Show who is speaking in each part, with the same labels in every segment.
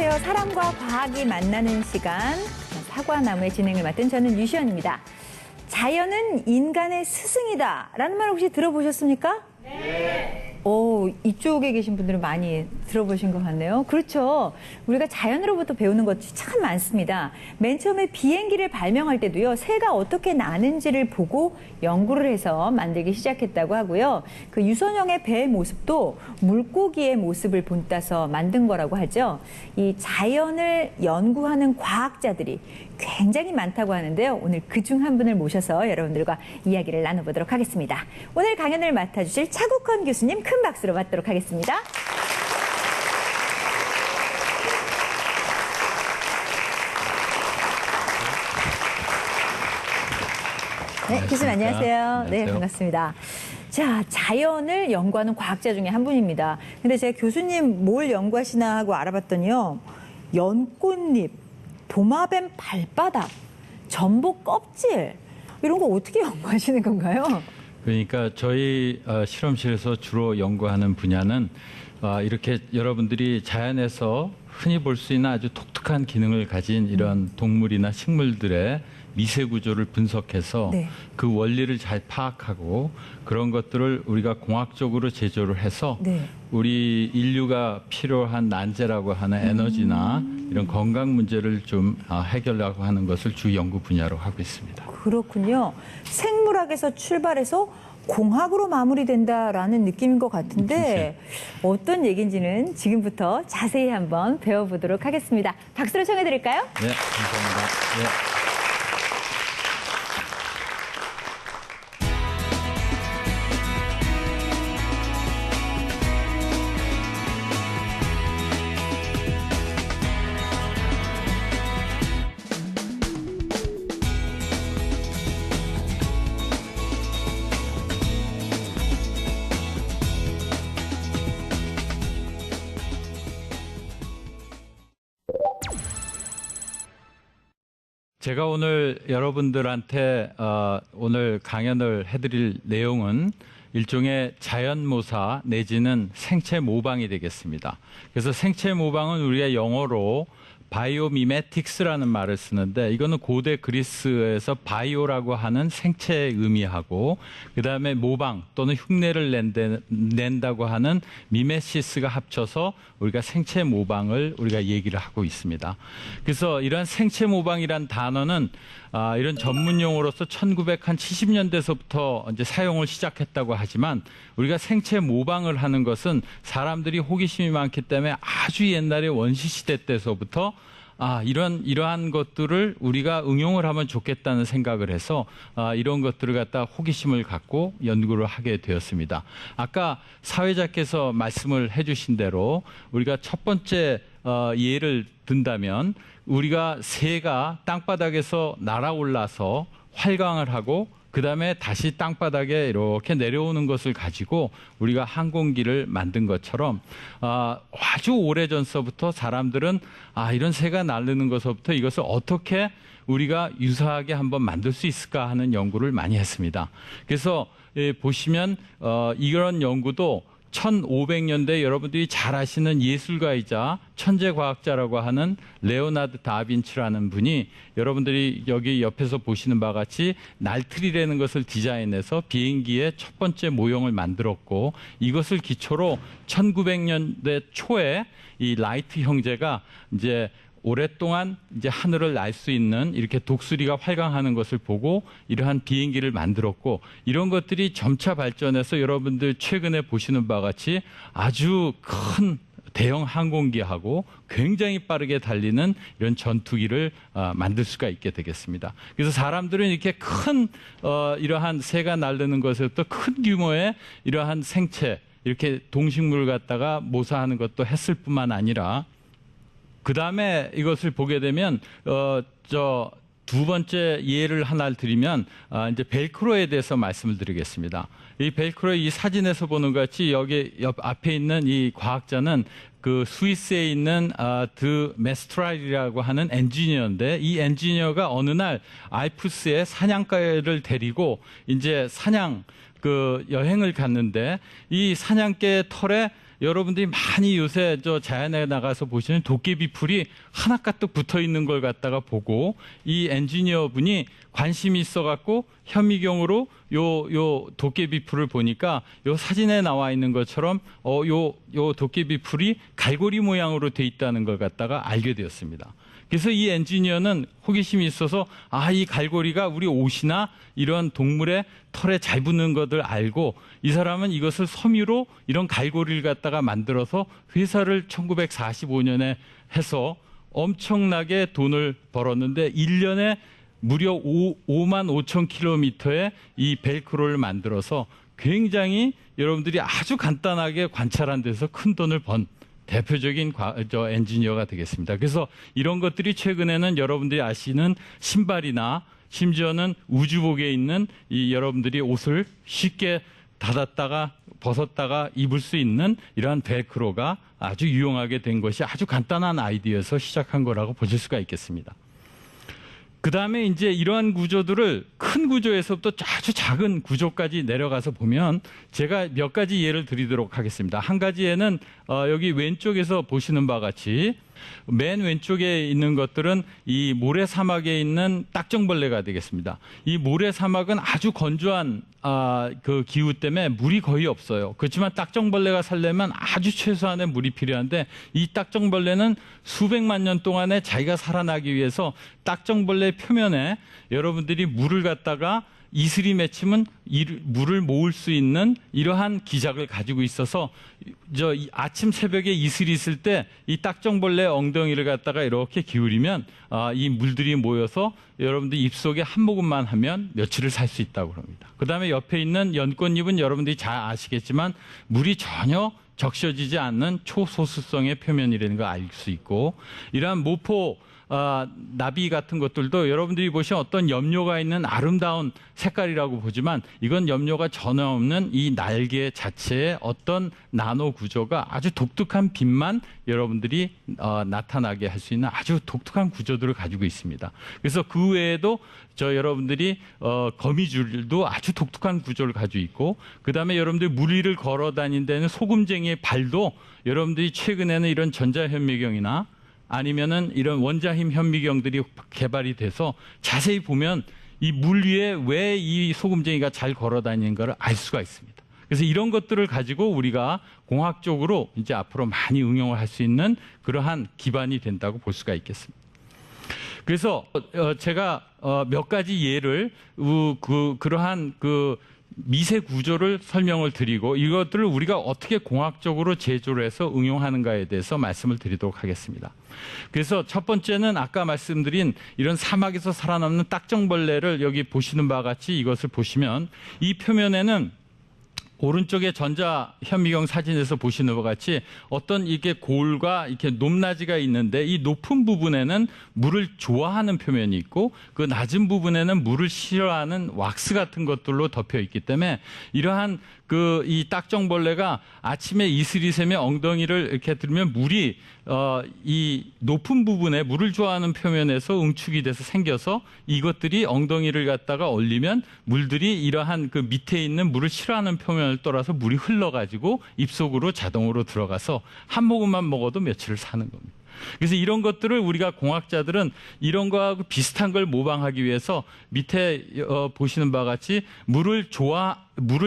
Speaker 1: 안녕하세요. 사람과 과학이 만나는 시간, 사과나무의 진행을 맡은 저는 유시연입니다. 자연은 인간의 스승이다 라는 말 혹시 들어보셨습니까? 네. 이쪽에 계신 분들은 많이 들어보신 것 같네요. 그렇죠. 우리가 자연으로부터 배우는 것이 참 많습니다. 맨 처음에 비행기를 발명할 때도요, 새가 어떻게 나는지를 보고 연구를 해서 만들기 시작했다고 하고요. 그 유선형의 배의 모습도 물고기의 모습을 본따서 만든 거라고 하죠. 이 자연을 연구하는 과학자들이 굉장히 많다고 하는데요. 오늘 그중 한 분을 모셔서 여러분들과 이야기를 나눠보도록 하겠습니다. 오늘 강연을 맡아주실 차국헌 교수님 큰 박수로 맞도록 하겠습니다. 네, 교수님 안녕하세요. 네, 반갑습니다. 자, 자연을 연구하는 과학자 중에 한 분입니다. 근데 제가 교수님 뭘 연구하시나 하고 알아봤더니요. 연꽃잎, 도마뱀 발바닥, 전복 껍질 이런 거 어떻게 연구하시는 건가요?
Speaker 2: 그러니까 저희 실험실에서 주로 연구하는 분야는 이렇게 여러분들이 자연에서 흔히 볼 수 있는 아주 독특한 기능을 가진 이런 동물이나 식물들의 미세 구조를 분석해서
Speaker 1: 네.
Speaker 2: 그 원리를 잘 파악하고 그런 것들을 우리가 공학적으로 제조를 해서
Speaker 1: 네.
Speaker 2: 우리 인류가 필요한 난제라고 하는 에너지나 이런 건강 문제를 좀 해결하고 하는 것을 주 연구 분야로 하고 있습니다.
Speaker 1: 그렇군요. 생물학에서 출발해서 공학으로 마무리된다라는 느낌인 것 같은데 어떤 얘기인지는 지금부터 자세히 한번 배워보도록 하겠습니다. 박수로 청해드릴까요?
Speaker 2: 네, 감사합니다. 네. 제가 오늘 여러분들한테 오늘 강연을 해드릴 내용은 일종의 자연모사 내지는 생체 모방이 되겠습니다. 그래서 생체 모방은 우리가 영어로 바이오미메틱스라는 말을 쓰는데 이거는 고대 그리스에서 바이오라고 하는 생체의 의미하고 그다음에 모방 또는 흉내를 낸다고 하는 미메시스가 합쳐서 우리가 생체 모방을 우리가 얘기를 하고 있습니다. 그래서 이러한 생체 모방이란 단어는 이런 전문 용어로서 1970년대서부터 이제 사용을 시작했다고 하지만 우리가 생체 모방을 하는 것은 사람들이 호기심이 많기 때문에 아주 옛날에 원시시대 때서부터 이러한 것들을 우리가 응용을 하면 좋겠다는 생각을 해서 이런 것들을 갖다 호기심을 갖고 연구를 하게 되었습니다. 아까 사회자께서 말씀을 해주신 대로 우리가 첫 번째 예를 든다면 우리가 새가 땅바닥에서 날아올라서 활강을 하고 그 다음에 다시 땅바닥에 이렇게 내려오는 것을 가지고 우리가 항공기를 만든 것처럼 아주 오래전서부터 사람들은 이런 새가 날르는 것부터 이것을 어떻게 우리가 유사하게 한번 만들 수 있을까 하는 연구를 많이 했습니다. 그래서 보시면 이런 연구도 1500년대 여러분들이 잘 아시는 예술가이자 천재과학자라고 하는 레오나르도 다빈치라는 분이 여러분들이 여기 옆에서 보시는 바와 같이 날트리라는 것을 디자인해서 비행기의 첫 번째 모형을 만들었고 이것을 기초로 1900년대 초에 이 라이트 형제가 이제 오랫동안 이제 하늘을 날 수 있는 이렇게 독수리가 활강하는 것을 보고 이러한 비행기를 만들었고 이런 것들이 점차 발전해서 여러분들 최근에 보시는 바와 같이 아주 큰 대형 항공기하고 굉장히 빠르게 달리는 이런 전투기를 만들 수가 있게 되겠습니다. 그래서 사람들은 이렇게 큰 이러한 새가 날르는 것에부터 큰 규모의 이러한 생체 이렇게 동식물을 갖다가 모사하는 것도 했을 뿐만 아니라 그 다음에 이것을 보게 되면 두 번째 예를 하나를 드리면 이제 벨크로에 대해서 말씀을 드리겠습니다. 이 벨크로 이 사진에서 보는 것 같이 여기 옆 앞에 있는 이 과학자는 그 스위스에 있는 드 메스트랄이라고 하는 엔지니어인데 이 엔지니어가 어느 날 알프스의 사냥개를 데리고 이제 사냥 그 여행을 갔는데 이 사냥개의 털에 여러분들이 많이 요새 저 자연에 나가서 보시는 도깨비 풀이 하나 가득 붙어 있는 걸 갖다가 보고 이 엔지니어 분이 관심이 있어갖고 현미경으로 요 도깨비 풀을 보니까 요 사진에 나와 있는 것처럼 요 도깨비 풀이 갈고리 모양으로 돼 있다는 걸 갖다가 알게 되었습니다. 그래서 이 엔지니어는 호기심이 있어서 이 갈고리가 우리 옷이나 이런 동물의 털에 잘 붙는 것을 알고 이 사람은 이것을 섬유로 이런 갈고리를 갖다가 만들어서 회사를 1945년에 해서 엄청나게 돈을 벌었는데 1년에 무려 5만 5천 킬로미터의 이 벨크로를 만들어서 굉장히 여러분들이 아주 간단하게 관찰한 데서 큰 돈을 번 대표적인 엔지니어가 되겠습니다. 그래서 이런 것들이 최근에는 여러분들이 아시는 신발이나 심지어는 우주복에 있는 이 여러분들이 옷을 쉽게 닫았다가 벗었다가 입을 수 있는 이러한 벨크로가 아주 유용하게 된 것이 아주 간단한 아이디어에서 시작한 거라고 보실 수가 있겠습니다. 그 다음에 이제 이러한 구조들을 큰 구조에서부터 아주 작은 구조까지 내려가서 보면 제가 몇 가지 예를 드리도록 하겠습니다. 한 가지에는 여기 왼쪽에서 보시는 바와 같이 맨 왼쪽에 있는 것들은 이 모래 사막에 있는 딱정벌레가 되겠습니다. 이 모래 사막은 아주 건조한 그 기후 때문에 물이 거의 없어요. 그렇지만 딱정벌레가 살려면 아주 최소한의 물이 필요한데 이 딱정벌레는 수백만 년 동안에 자기가 살아나기 위해서 딱정벌레 표면에 여러분들이 물을 갖다가 이슬이 맺히면 물을 모을 수 있는 이러한 기작을 가지고 있어서 아침 새벽에 이슬이 있을 때 이 딱정벌레 엉덩이를 갖다가 이렇게 기울이면 이 물들이 모여서 여러분들 입속에 한 모금만 하면 며칠을 살 수 있다고 합니다. 그 다음에 옆에 있는 연꽃잎은 여러분들이 잘 아시겠지만 물이 전혀 적셔지지 않는 초소수성의 표면이라는 걸 알 수 있고 이러한 모포 나비 같은 것들도 여러분들이 보시면 어떤 염료가 있는 아름다운 색깔이라고 보지만 이건 염료가 전혀 없는 이 날개 자체의 어떤 나노 구조가 아주 독특한 빛만 여러분들이 나타나게 할 수 있는 아주 독특한 구조들을 가지고 있습니다. 그래서 그 외에도 여러분들이 거미줄도 아주 독특한 구조를 가지고 있고 그 다음에 여러분들이 물 위를 걸어 다니는 데는 소금쟁이의 발도 여러분들이 최근에는 이런 전자현미경이나 아니면은 이런 원자힘 현미경들이 개발이 돼서 자세히 보면 이 물 위에 왜 이 소금쟁이가 잘 걸어 다니는 것을 알 수가 있습니다. 그래서 이런 것들을 가지고 우리가 공학적으로 이제 앞으로 많이 응용을 할 수 있는 그러한 기반이 된다고 볼 수가 있겠습니다. 그래서 제가 몇 가지 예를 그러한 미세 구조를 설명을 드리고 이것들을 우리가 어떻게 공학적으로 제조를 해서 응용하는가에 대해서 말씀을 드리도록 하겠습니다. 그래서 첫 번째는 아까 말씀드린 이런 사막에서 살아남는 딱정벌레를 여기 보시는 바와 같이 이것을 보시면 이 표면에는 오른쪽에 전자 현미경 사진에서 보시는 것 같이 어떤 이게 골과 이렇게 높낮이가 있는데 이 높은 부분에는 물을 좋아하는 표면이 있고 그 낮은 부분에는 물을 싫어하는 왁스 같은 것들로 덮여 있기 때문에 이러한 이 딱정벌레가 아침에 이슬이 새며 엉덩이를 이렇게 들면 물이 이 높은 부분에 물을 좋아하는 표면에서 응축이 돼서 생겨서 이것들이 엉덩이를 갖다가 올리면 물들이 이러한 그 밑에 있는 물을 싫어하는 표면을 떠나서 물이 흘러가지고 입속으로 자동으로 들어가서 한 모금만 먹어도 며칠을 사는 겁니다. 그래서 이런 것들을 우리가 공학자들은 이런 거하고 비슷한 걸 모방하기 위해서 밑에 보시는 바와 같이 물을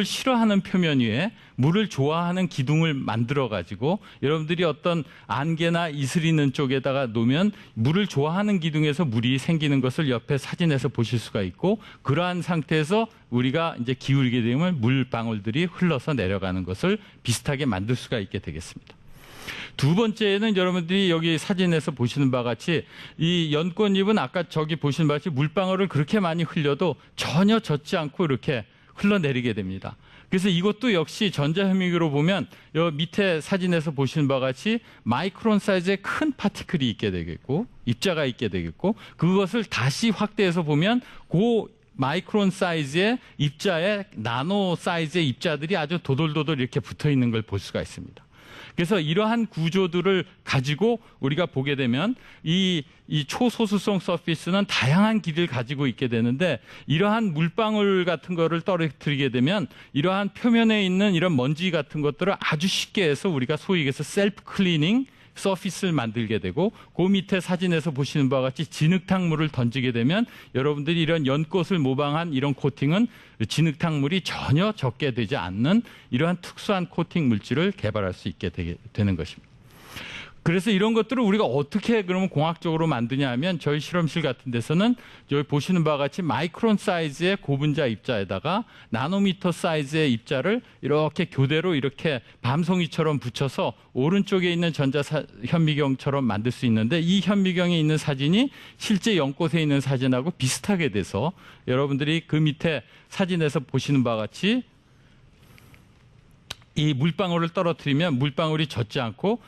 Speaker 2: 싫어하는 표면 위에 물을 좋아하는 기둥을 만들어 가지고 여러분들이 어떤 안개나 이슬 있는 쪽에다가 놓으면 물을 좋아하는 기둥에서 물이 생기는 것을 옆에 사진에서 보실 수가 있고 그러한 상태에서 우리가 이제 기울이게 되면 물방울들이 흘러서 내려가는 것을 비슷하게 만들 수가 있게 되겠습니다. 두 번째는 여러분들이 여기 사진에서 보시는 바와 같이 이 연꽃잎은 아까 저기 보시는 바와 같이 물방울을 그렇게 많이 흘려도 전혀 젖지 않고 이렇게 흘러내리게 됩니다. 그래서 이것도 역시 전자현미경으로 보면 여기 밑에 사진에서 보시는 바와 같이 마이크론 사이즈의 큰 파티클이 있게 되겠고 입자가 있게 되겠고 그것을 다시 확대해서 보면 마이크론 사이즈의 입자에 나노 사이즈의 입자들이 아주 도돌도돌 이렇게 붙어 있는 걸 볼 수가 있습니다. 그래서 이러한 구조들을 가지고 우리가 보게 되면 이 초소수성 서피스는 다양한 길이를 가지고 있게 되는데, 이러한 물방울 같은 거를 떨어뜨리게 되면 이러한 표면에 있는 이런 먼지 같은 것들을 아주 쉽게 해서 우리가 소위 얘기해서 셀프 클리닝 서피스를 만들게 되고, 그 밑에 사진에서 보시는 바와 같이 진흙탕물을 던지게 되면 여러분들이 이런 연꽃을 모방한 이런 코팅은 진흙탕물이 전혀 적게 되지 않는 이러한 특수한 코팅 물질을 개발할 수 있게 되는 것입니다. 그래서 이런 것들을 우리가 어떻게 그러면 공학적으로 만드냐 하면, 저희 실험실 같은 데서는 여기 보시는 바와 같이 마이크론 사이즈의 고분자 입자에다가 나노미터 사이즈의 입자를 이렇게 교대로 이렇게 밤송이처럼 붙여서 오른쪽에 있는 현미경처럼 만들 수 있는데, 이 현미경에 있는 사진이 실제 연꽃에 있는 사진하고 비슷하게 돼서 여러분들이 그 밑에 사진에서 보시는 바와 같이 이 물방울을 떨어뜨리면 물방울이 젖지 않고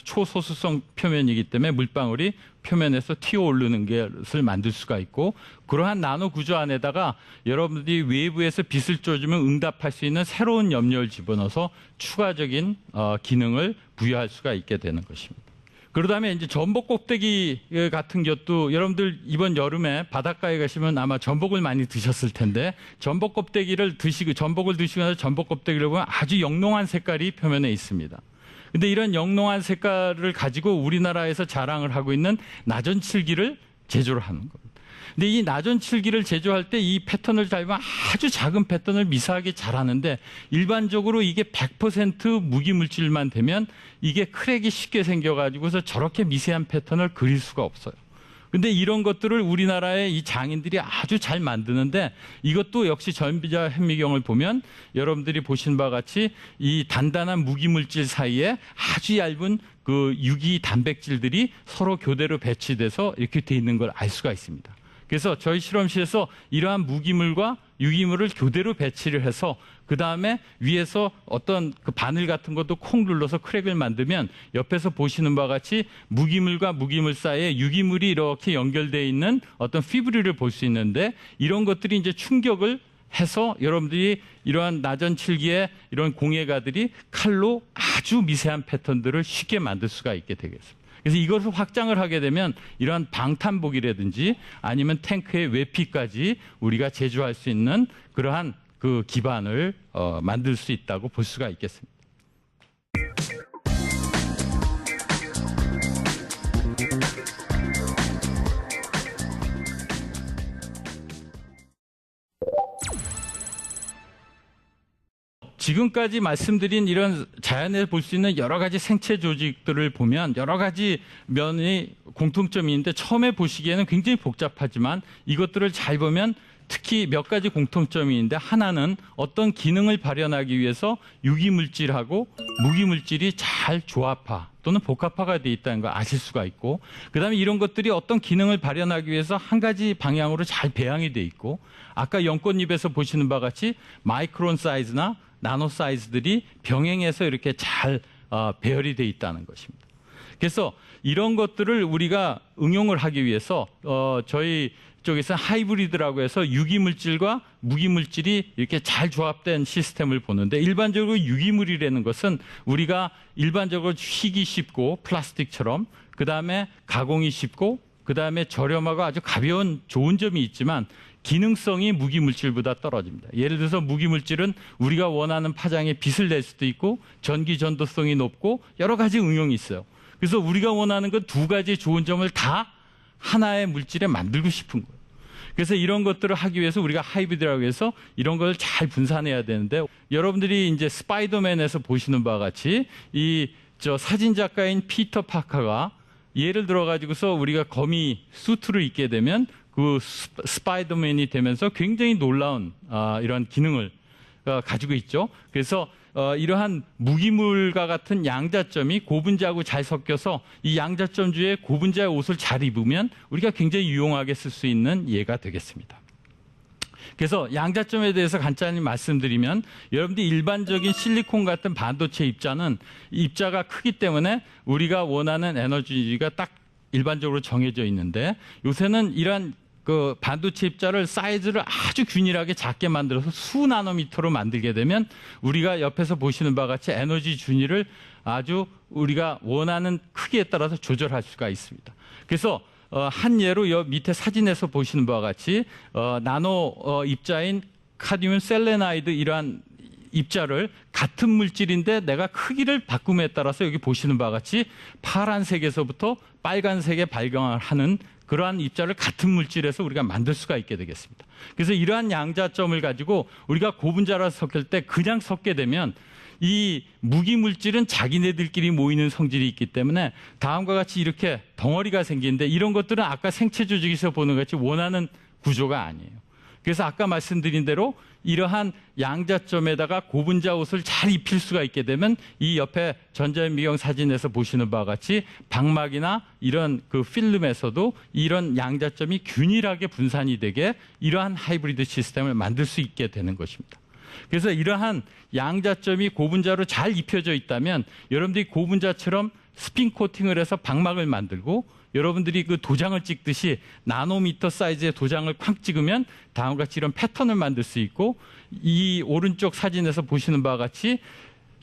Speaker 2: 초소수성 표면이기 때문에 물방울이 표면에서 튀어 오르는 것을 만들 수가 있고, 그러한 나노 구조 안에다가 여러분들이 외부에서 빛을 쬐주면 응답할 수 있는 새로운 염료를 집어넣어서 추가적인 기능을 부여할 수가 있게 되는 것입니다. 그러다음에 이제 전복 껍데기 같은 것도 여러분들 이번 여름에 바닷가에 가시면 아마 전복을 많이 드셨을 텐데, 전복 껍데기를 드시고 전복을 드시고 나서 전복 껍데기를 보면 아주 영롱한 색깔이 표면에 있습니다. 근데 이런 영롱한 색깔을 가지고 우리나라에서 자랑을 하고 있는 나전칠기를 제조를 하는 겁니다. 근데 이 나전칠기를 제조할 때 이 패턴을 잘 보면 아주 작은 패턴을 미세하게 잘 하는데, 일반적으로 이게 100% 무기물질만 되면 이게 크랙이 쉽게 생겨가지고서 저렇게 미세한 패턴을 그릴 수가 없어요. 근데 이런 것들을 우리나라의 이 장인들이 아주 잘 만드는데, 이것도 역시 전비자 현미경을 보면 여러분들이 보신 바와 같이 이 단단한 무기물질 사이에 아주 얇은 그 유기 단백질들이 서로 교대로 배치돼서 이렇게 돼 있는 걸 알 수가 있습니다. 그래서 저희 실험실에서 이러한 무기물과 유기물을 교대로 배치를 해서 그 다음에 위에서 어떤 그 바늘 같은 것도 콩 눌러서 크랙을 만들면 옆에서 보시는 바와 같이 무기물과 무기물 사이에 유기물이 이렇게 연결되어 있는 어떤 피브릴을 볼 수 있는데, 이런 것들이 이제 충격을 해서 여러분들이 이러한 나전칠기의 이런 공예가들이 칼로 아주 미세한 패턴들을 쉽게 만들 수가 있게 되겠습니다. 그래서 이것을 확장을 하게 되면 이러한 방탄복이라든지 아니면 탱크의 외피까지 우리가 제조할 수 있는 그러한 그 기반을 만들 수 있다고 볼 수가 있겠습니다. 지금까지 말씀드린 이런 자연에서 볼 수 있는 여러 가지 생체 조직들을 보면 여러 가지 면이 공통점이 있는데, 처음에 보시기에는 굉장히 복잡하지만 이것들을 잘 보면 특히 몇 가지 공통점이 있는데, 하나는 어떤 기능을 발현하기 위해서 유기물질하고 무기물질이 잘 조합화 또는 복합화가 되어 있다는 걸 아실 수가 있고, 그다음에 이런 것들이 어떤 기능을 발현하기 위해서 한 가지 방향으로 잘 배양이 되어 있고, 아까 연꽃잎에서 보시는 바와 같이 마이크론 사이즈나 나노 사이즈들이 병행해서 이렇게 잘 배열이 되어 있다는 것입니다. 그래서 이런 것들을 우리가 응용을 하기 위해서 저희 쪽에서 하이브리드라고 해서 유기물질과 무기물질이 이렇게 잘 조합된 시스템을 보는데, 일반적으로 유기물이라는 것은 우리가 일반적으로 휘기 쉽고 플라스틱처럼, 그 다음에 가공이 쉽고, 그 다음에 저렴하고 아주 가벼운 좋은 점이 있지만 기능성이 무기물질보다 떨어집니다. 예를 들어서 무기물질은 우리가 원하는 파장에 빛을 낼 수도 있고 전기 전도성이 높고 여러 가지 응용이 있어요. 그래서 우리가 원하는 건 두 가지 좋은 점을 다 하나의 물질에 만들고 싶은 거예요. 그래서 이런 것들을 하기 위해서 우리가 하이브리드라고 해서 이런 걸 잘 분산해야 되는데, 여러분들이 이제 스파이더맨에서 보시는 바와 같이 저 사진 작가인 피터 파커가 예를 들어 가지고서 우리가 거미 수트를 입게 되면 그 스파이더맨이 되면서 굉장히 놀라운 이러한 기능을 가지고 있죠. 그래서 이러한 무기물과 같은 양자점이 고분자하고 잘 섞여서 이 양자점 주에 고분자의 옷을 잘 입으면 우리가 굉장히 유용하게 쓸 수 있는 예가 되겠습니다. 그래서 양자점에 대해서 간단히 말씀드리면, 여러분들이 일반적인 실리콘 같은 반도체 입자는 입자가 크기 때문에 우리가 원하는 에너지가 딱 일반적으로 정해져 있는데, 요새는 이러한 그 반도체 입자를 사이즈를 아주 균일하게 작게 만들어서 수 나노미터로 만들게 되면 우리가 옆에서 보시는 바와 같이 에너지 준위를 아주 우리가 원하는 크기에 따라서 조절할 수가 있습니다. 그래서 한 예로 여 밑에 사진에서 보시는 바와 같이 나노 입자인 카드뮴 셀레나이드 이러한 입자를 같은 물질인데 내가 크기를 바꿈에 따라서 여기 보시는 바와 같이 파란색에서부터 빨간색에 발광을 하는 그러한 입자를 같은 물질에서 우리가 만들 수가 있게 되겠습니다. 그래서 이러한 양자점을 가지고 우리가 고분자를 섞을 때 그냥 섞게 되면 이 무기 물질은 자기네들끼리 모이는 성질이 있기 때문에 다음과 같이 이렇게 덩어리가 생기는데 이런 것들은 아까 생체 조직에서 보는 것 같이 원하는 구조가 아니에요. 그래서 아까 말씀드린 대로 이러한 양자점에다가 고분자 옷을 잘 입힐 수가 있게 되면 이 옆에 전자현미경 사진에서 보시는 바와 같이 방막이나 이런 그 필름에서도 이런 양자점이 균일하게 분산이 되게 이러한 하이브리드 시스템을 만들 수 있게 되는 것입니다. 그래서 이러한 양자점이 고분자로 잘 입혀져 있다면 여러분들이 고분자처럼 스핀 코팅을 해서 방막을 만들고 여러분들이 그 도장을 찍듯이 나노미터 사이즈의 도장을 쾅 찍으면 다음과 같이 이런 패턴을 만들 수 있고 이 오른쪽 사진에서 보시는 바와 같이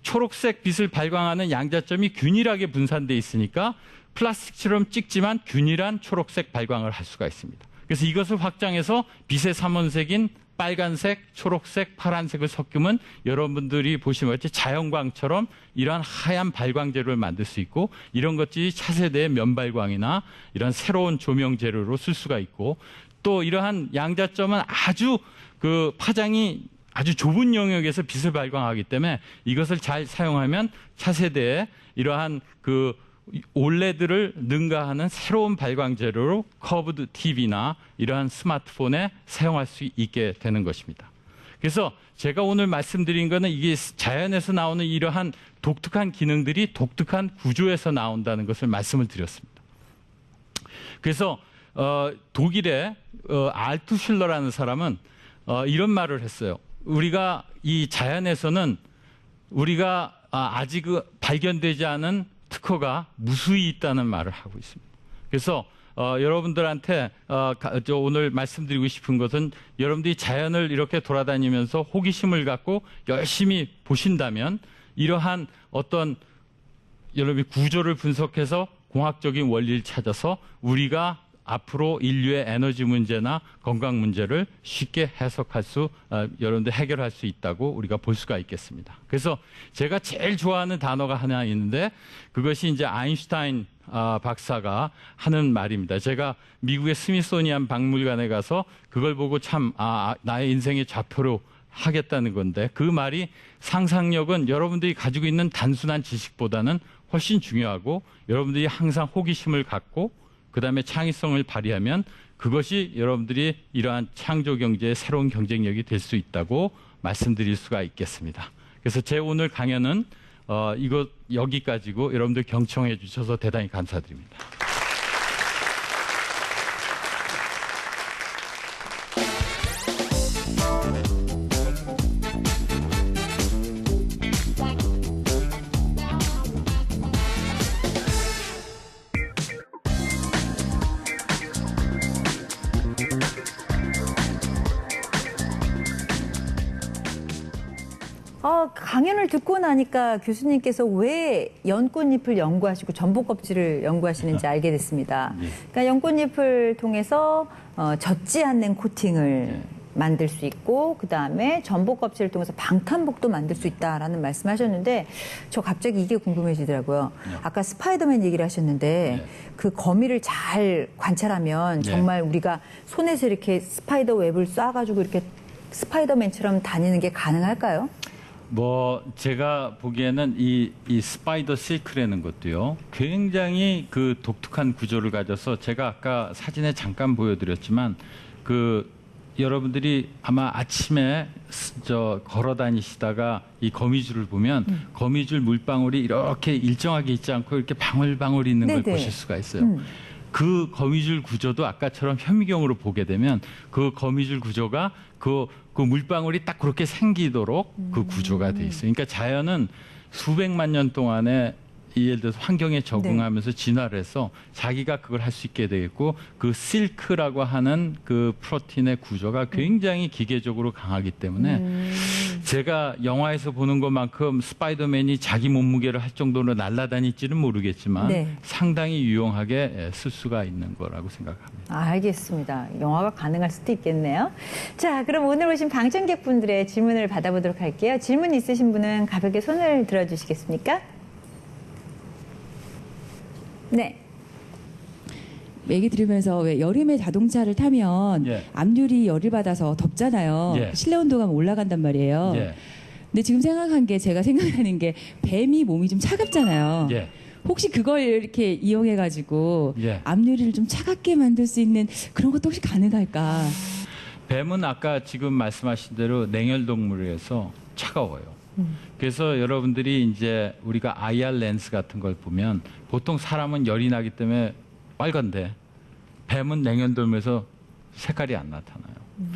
Speaker 2: 초록색 빛을 발광하는 양자점이 균일하게 분산되어 있으니까 플라스틱처럼 찍지만 균일한 초록색 발광을 할 수가 있습니다. 그래서 이것을 확장해서 빛의 삼원색인 빨간색, 초록색, 파란색을 섞으면 여러분들이 보시면 자연광처럼 이러한 하얀 발광 재료를 만들 수 있고 이런 것들이 차세대의 면발광이나 이런 새로운 조명 재료로 쓸 수가 있고 또 이러한 양자점은 아주 그 파장이 아주 좁은 영역에서 빛을 발광하기 때문에 이것을 잘 사용하면 차세대의 이러한 그 올레드를 능가하는 새로운 발광 재료로 커브드 TV나 이러한 스마트폰에 사용할 수 있게 되는 것입니다. 그래서 제가 오늘 말씀드린 거는 이게 자연에서 나오는 이러한 독특한 기능들이 독특한 구조에서 나온다는 것을 말씀을 드렸습니다. 그래서 독일의 알투슐러라는 사람은 이런 말을 했어요. 우리가 이 자연에서는 우리가 아직 발견되지 않은 특허가 무수히 있다는 말을 하고 있습니다. 그래서 여러분들한테 오늘 말씀드리고 싶은 것은 여러분들이 자연을 이렇게 돌아다니면서 호기심을 갖고 열심히 보신다면 이러한 어떤 여러분이 구조를 분석해서 공학적인 원리를 찾아서 우리가 앞으로 인류의 에너지 문제나 건강 문제를 쉽게 해석할 수, 여러분들 해결할 수 있다고 우리가 볼 수가 있겠습니다. 그래서 제가 제일 좋아하는 단어가 하나 있는데 그것이 이제 아인슈타인 박사가 하는 말입니다. 제가 미국의 스미소니안 박물관에 가서 그걸 보고 참 나의 인생의 좌표로 하겠다는 건데 그 말이 상상력은 여러분들이 가지고 있는 단순한 지식보다는 훨씬 중요하고 여러분들이 항상 호기심을 갖고 그 다음에 창의성을 발휘하면 그것이 여러분들이 이러한 창조 경제의 새로운 경쟁력이 될 수 있다고 말씀드릴 수가 있겠습니다. 그래서 제 오늘 강연은 여기까지고 여러분들 경청해 주셔서 대단히 감사드립니다.
Speaker 1: 강연을 듣고 나니까 교수님께서 왜 연꽃잎을 연구하시고 전복 껍질을 연구하시는지 알게 됐습니다. 그러니까 연꽃잎을 통해서 젖지 않는 코팅을 만들 수 있고 그다음에 전복 껍질을 통해서 방탄복도 만들 수 있다라는 말씀하셨는데 저 갑자기 이게 궁금해지더라고요. 아까 스파이더맨 얘기를 하셨는데 그 거미를 잘 관찰하면 정말 우리가 손에서 이렇게 스파이더 웹을 쏴가지고 이렇게 스파이더맨처럼 다니는 게 가능할까요?
Speaker 2: 제가 보기에는 이 스파이더 실크라는 것도요, 굉장히 그 독특한 구조를 가져서 제가 아까 사진에 잠깐 보여드렸지만 여러분들이 아마 아침에 걸어 다니시다가 이 거미줄을 보면 거미줄 물방울이 이렇게 일정하게 있지 않고 이렇게 방울방울 있는 걸 보실 수가 있어요. 그 거미줄 구조도 아까처럼 현미경으로 보게 되면 그 거미줄 구조가 그 물방울이 딱 그렇게 생기도록 그 구조가 돼 있어요. 그러니까 자연은 수백만 년 동안에 예를 들어서 환경에 적응하면서 진화를 해서 자기가 그걸 할 수 있게 되겠고 그 실크라고 하는 그 프로틴의 구조가 굉장히 기계적으로 강하기 때문에 제가 영화에서 보는 것만큼 스파이더맨이 자기 몸무게를 할 정도로 날아다닐지는 모르겠지만
Speaker 1: 네.
Speaker 2: 상당히 유용하게 쓸 수가 있는 거라고 생각합니다.
Speaker 1: 알겠습니다. 영화가 가능할 수도 있겠네요. 자, 그럼 오늘 오신 방청객분들의 질문을 받아보도록 할게요. 질문 있으신 분은 가볍게 손을 들어주시겠습니까? 네.
Speaker 3: 얘기 들으면서 왜 여름에 자동차를 타면
Speaker 2: 예.
Speaker 3: 앞유리 열을 받아서 덥잖아요.
Speaker 2: 예.
Speaker 3: 실내 온도가 올라간단 말이에요.
Speaker 2: 예.
Speaker 3: 근데 지금 제가 생각하는 게 뱀이 몸이 좀 차갑잖아요.
Speaker 2: 예.
Speaker 3: 혹시 그걸 이렇게 이용해가지고
Speaker 2: 예.
Speaker 3: 앞유리를 좀 차갑게 만들 수 있는 그런 것도 혹시 가능할까?
Speaker 2: 뱀은 아까 지금 말씀하신 대로 냉혈동물이어서 차가워요. 그래서 여러분들이 이제 우리가 IR 렌스 같은 걸 보면 보통 사람은 열이 나기 때문에 빨간데 뱀은 냉혈동물에서 색깔이 안 나타나요.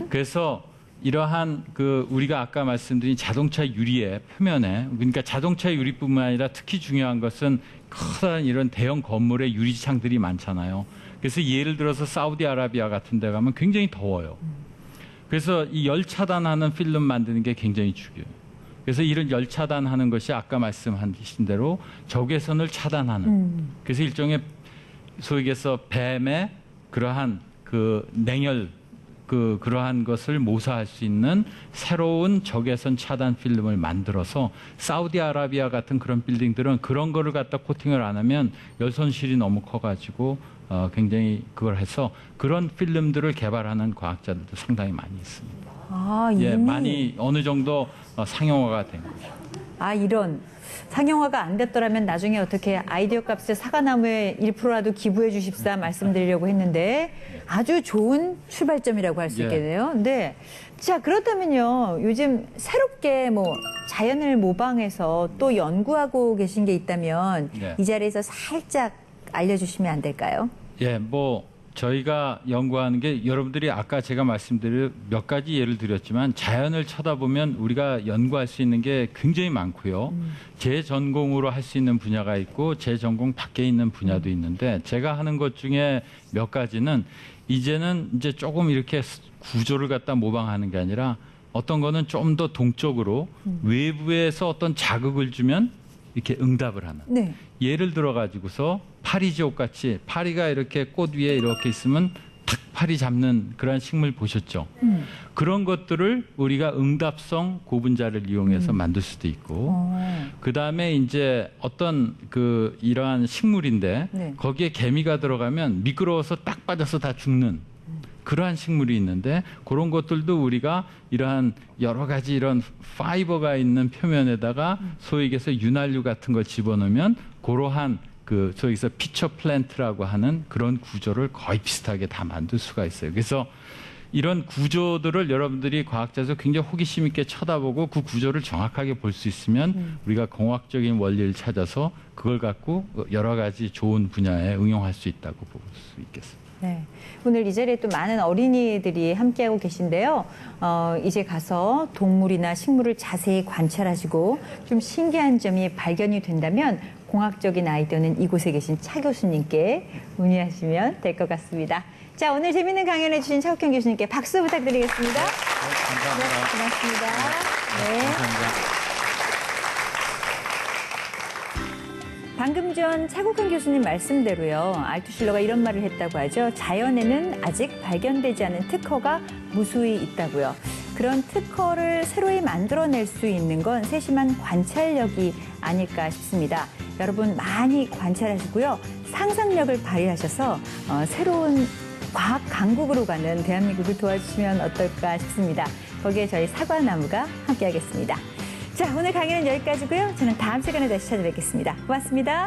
Speaker 2: 그래서 이러한 그 우리가 아까 말씀드린 자동차 유리의 표면에 그러니까 자동차 유리뿐만 아니라 특히 중요한 것은 커다란 이런 대형 건물의 유리창들이 많잖아요. 그래서 예를 들어서 사우디아라비아 같은 데 가면 굉장히 더워요. 그래서 이 열 차단하는 필름 만드는 게 굉장히 중요해요. 그래서 이런 열 차단하는 것이 아까 말씀하신 대로 적외선을 차단하는 그래서 일종의 소위 얘기해서 뱀의 그러한 그 냉혈 그러한 것을 모사할 수 있는 새로운 적외선 차단 필름을 만들어서 사우디아라비아 같은 그런 빌딩들은 그런 거를 갖다 코팅을 안 하면 열 손실이 너무 커가지고 굉장히 그걸 해서 그런 필름들을 개발하는 과학자들도 상당히 많이 있습니다.
Speaker 1: 아, 이미.
Speaker 2: 예, 많이 어느 정도 상용화가 된 거죠.
Speaker 1: 아, 이런. 상용화가 안 됐더라면 나중에 어떻게 아이디어 값을 사과나무에 1%라도 기부해 주십사 말씀드리려고 했는데 아주 좋은 출발점이라고 할 수
Speaker 2: 예.
Speaker 1: 있겠네요. 네. 자, 그렇다면요. 요즘 새롭게 뭐 자연을 모방해서 또 연구하고 계신 게 있다면
Speaker 2: 예.
Speaker 1: 이 자리에서 살짝 알려주시면 안 될까요?
Speaker 2: 예, 뭐 저희가 연구하는 게 여러분들이 아까 제가 말씀드린 몇 가지 예를 드렸지만 자연을 쳐다보면 우리가 연구할 수 있는 게 굉장히 많고요. 제 전공으로 할 수 있는 분야가 있고 제 전공 밖에 있는 분야도 있는데 제가 하는 것 중에 몇 가지는 이제는 이제 조금 이렇게 구조를 갖다 모방하는 게 아니라 어떤 거는 좀 더 동적으로 외부에서 어떤 자극을 주면 이렇게 응답을 하는.
Speaker 1: 네.
Speaker 2: 예를 들어 가지고서 파리지옥 같이 파리가 이렇게 꽃 위에 이렇게 있으면 탁 파리 잡는 그런 식물 보셨죠? 그런 것들을 우리가 응답성 고분자를 이용해서 만들 수도 있고 그다음에 이제 어떤 그 이러한 식물인데
Speaker 1: 네.
Speaker 2: 거기에 개미가 들어가면 미끄러워서 딱 빠져서 다 죽는 그러한 식물이 있는데 그런 것들도 우리가 이러한 여러 가지 이런 파이버가 있는 표면에다가 소위 얘기해서 윤활유 같은 걸 집어넣으면 그러한 그 저기서 피처 플랜트라고 하는 그런 구조를 거의 비슷하게 다 만들 수가 있어요. 그래서 이런 구조들을 여러분들이 과학자에서 굉장히 호기심 있게 쳐다보고 그 구조를 정확하게 볼 수 있으면 우리가 공학적인 원리를 찾아서 그걸 갖고 여러 가지 좋은 분야에 응용할 수 있다고 볼 수 있겠습니다.
Speaker 1: 네. 오늘 이 자리에 또 많은 어린이들이 함께하고 계신데요. 이제 가서 동물이나 식물을 자세히 관찰하시고 좀 신기한 점이 발견이 된다면 공학적인 아이디어는 이곳에 계신 차 교수님께 문의하시면 될 것 같습니다. 자, 오늘 재밌는 강연해 주신 차국현 교수님께 박수 부탁드리겠습니다.
Speaker 2: 감사합니다.
Speaker 1: 네, 고맙습니다. 네.
Speaker 2: 감사합니다.
Speaker 1: 방금 전 차국현 교수님 말씀대로요. 알투실러가 이런 말을 했다고 하죠. 자연에는 아직 발견되지 않은 특허가 무수히 있다고요. 그런 특허를 새로이 만들어낼 수 있는 건 세심한 관찰력이 아닐까 싶습니다. 여러분 많이 관찰하시고요. 상상력을 발휘하셔서 새로운 과학 강국으로 가는 대한민국을 도와주시면 어떨까 싶습니다. 거기에 저희 사과나무가 함께하겠습니다. 자, 오늘 강의는 여기까지고요. 저는 다음 시간에 다시 찾아뵙겠습니다. 고맙습니다.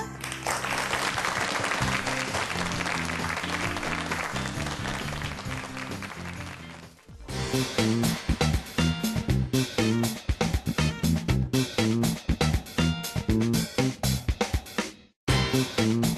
Speaker 4: Thank you.